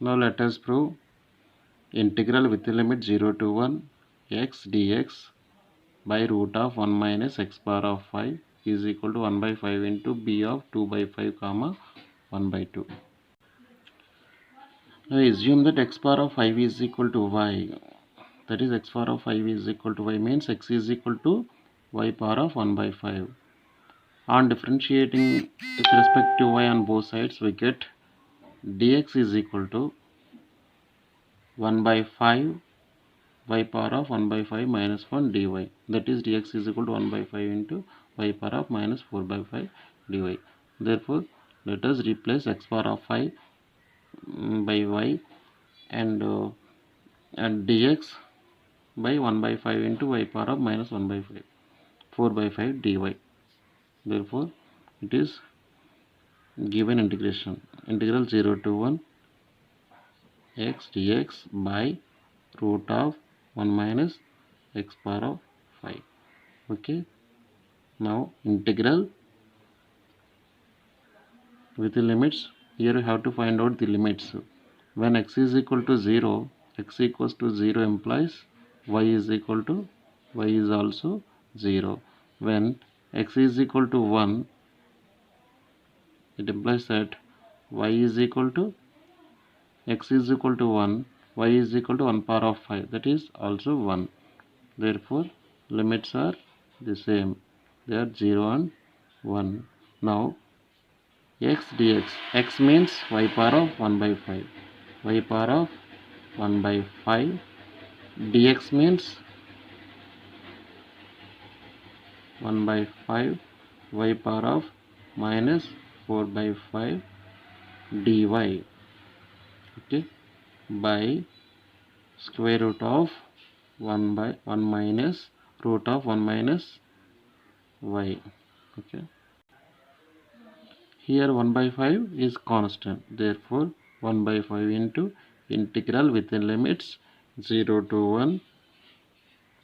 Now let us prove integral with the limit 0 to 1 x dx by root of 1 minus x power of 5 is equal to 1 by 5 into b of 2 by 5 comma 1 by 2. Now assume that x power of 5 is equal to y. That is, x power of 5 is equal to y means x is equal to y power of 1 by 5. On differentiating with respect to y on both sides, we get dx is equal to 1 by 5 y power of 1 by 5 minus 1 dy. That is, dx is equal to 1 by 5 into y power of minus 4 by 5 dy. Therefore, let us replace x power of 5 by y and dx by 1 by 5 into y power of minus 1 by 5 4 by 5 dy. Therefore, it is given integral 0 to 1 x dx by root of 1 minus x power of 5. Okay, now integral with the limits. Here you have to find out the limits. When x is equal to 0, x equals to 0 implies y is equal to y is also 0. When x is equal to 1, it implies that y is equal to x is equal to 1, y is equal to 1 power of 5, that is also 1. Therefore, limits are the same, they are 0 and 1. Now x dx, x means y power of 1 by 5, y power of 1 by 5, dx means 1 by 5, y power of minus 4 by 5 dy, okay, by square root of 1 by 1 minus root of 1 minus y. Okay, here 1 by 5 is constant, therefore 1 by 5 into integral within limits 0 to 1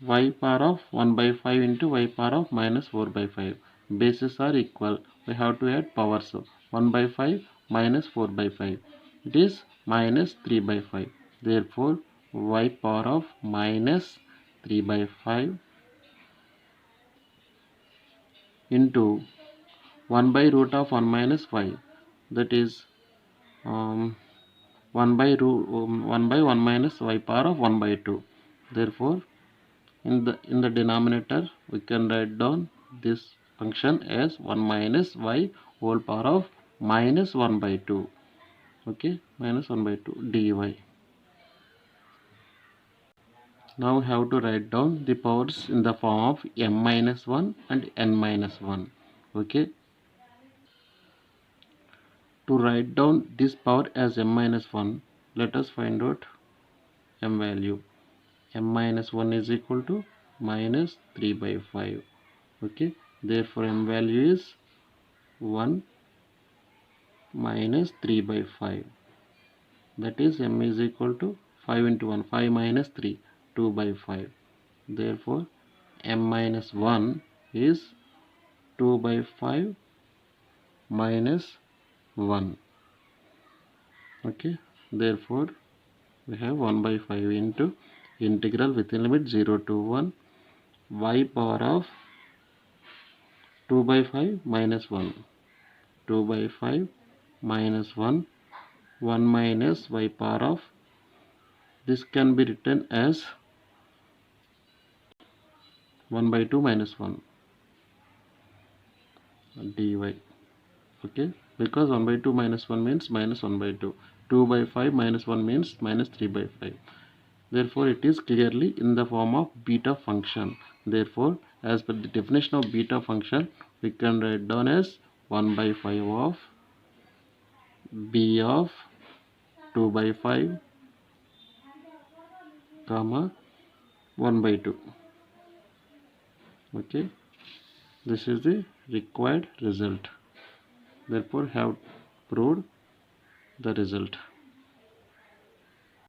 y power of 1 by 5 into y power of minus 4 by 5. Bases are equal, we have to add powers. So 1 by 5 minus 4 by 5, it is minus 3 by 5. Therefore, y power of minus 3 by 5 into 1 by root of 1 minus 5, that is 1 by 1 minus y power of 1 by 2. Therefore, in the denominator we can write down this function as 1 minus y whole power of minus 1 by 2. Okay, minus 1 by 2 dy. Now we have to write down the powers in the form of m minus 1 and n minus 1. Okay, to write down this power as m minus 1, let us find out m value. M minus 1 is equal to minus 3 by 5. Okay, therefore m value is 1 minus 3 by 5, that is m is equal to 5 into 1, 5 minus 3, 2 by 5. Therefore, m minus 1 is 2 by 5 minus 1. Okay, therefore we have 1 by 5 into integral within limit 0 to 1 y power of 2 by 5 minus 1, 2 by 5 minus 1, 1 minus y power of, this can be written as 1 by 2 minus 1 dy. Okay, because 1 by 2 minus 1 means minus 1 by 2, 2 by 5 minus 1 means minus 3 by 5. Therefore, it is clearly in the form of beta function. Therefore, as per the definition of beta function, we can write down as 1 by 5 of b of 2 by 5 comma 1 by 2. Okay, this is the required result. Therefore, have proved the result.